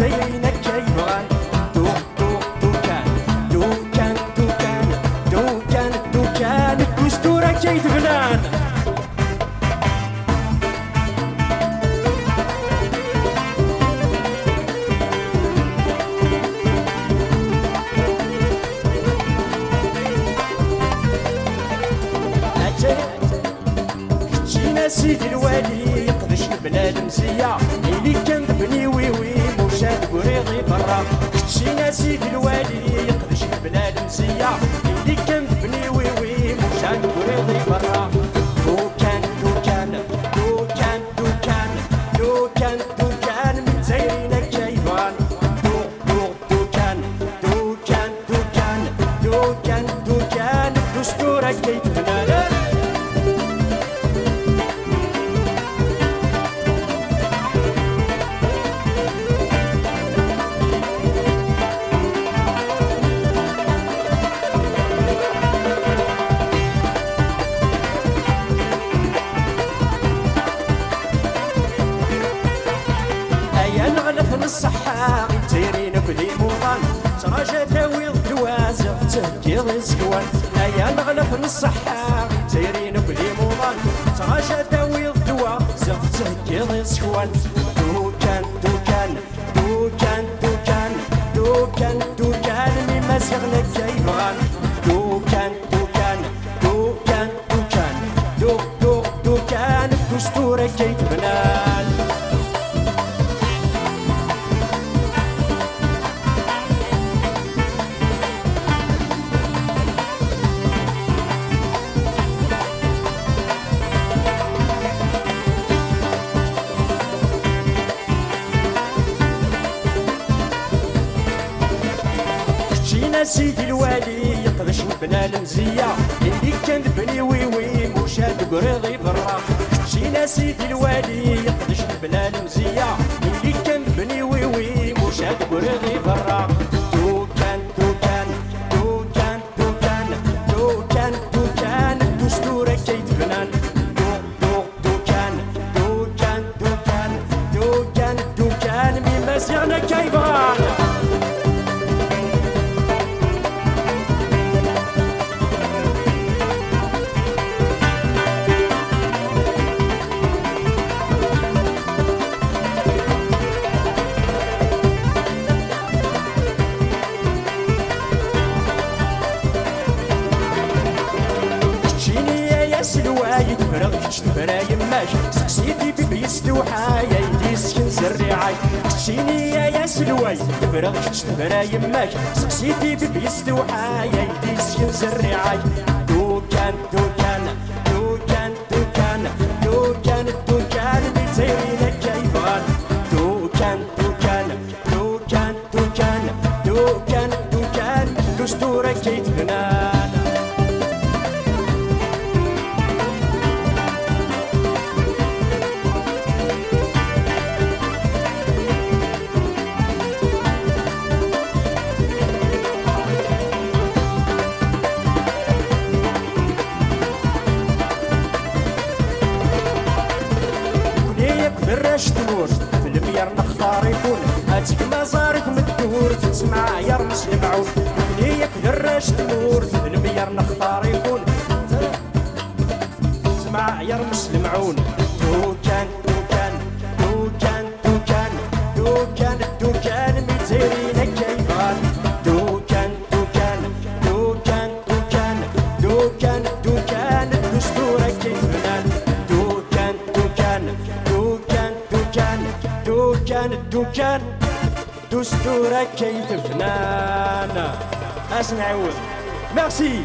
متزينة كيبغان دوكان الدستورة كيتبنان جينا سيدي الوالي يقدش البلاد مزية اللي كان بني ويوي مشاد قريضي برا جينا سيدي الوالي يقدش البلاد مزية اللي كان بني ويوي مشاد قريضي برا دوكان متزينة كيفان دوكان الدستورة كيتبنان نغلف الصحة تيرين كلي موطن تراجع تاوي الدوازة تهكيض السكوان أيا نغلف الصحة تيرين كلي موطن تراجع تاوي الدوازة تهكيض السكوان دوكان مما سيغنا كيبغان دوكان الدستورة كيتبنان جينا سيدي الوالي يقدش نبنى المزية اللي كان بني ويوي مشاد قريضي برا جينا سيدي الوالي يقدش نبنى المزية اللي كان بني ويوي مشاد قريضي برا دوكان الدستورة كيتبنان دوكان مما سيغنا كيبغان سلواي تفرغ تفرا يماش سقسيتي بيبي يستوحى يا يدي سكن زريعاي تشيني يا سلواي تفرغ تفرا يماش سقسيتي بيبي يستوحى يا يدي سكن زريعاي دوكان متزينة كيفان دوكان دستورة كيتبنان دراش تمور في الميار نختار يكون هاتك مزارك مدور تسمع يا رمش المعون ليك دراش تمور في الميار نختار يكون تسمع يا رمش المعون دوكان متزينة كيفان دوكان الدستورة كيتبنان دوكان دستورة كيتبنان. اسمعوا ميرسي.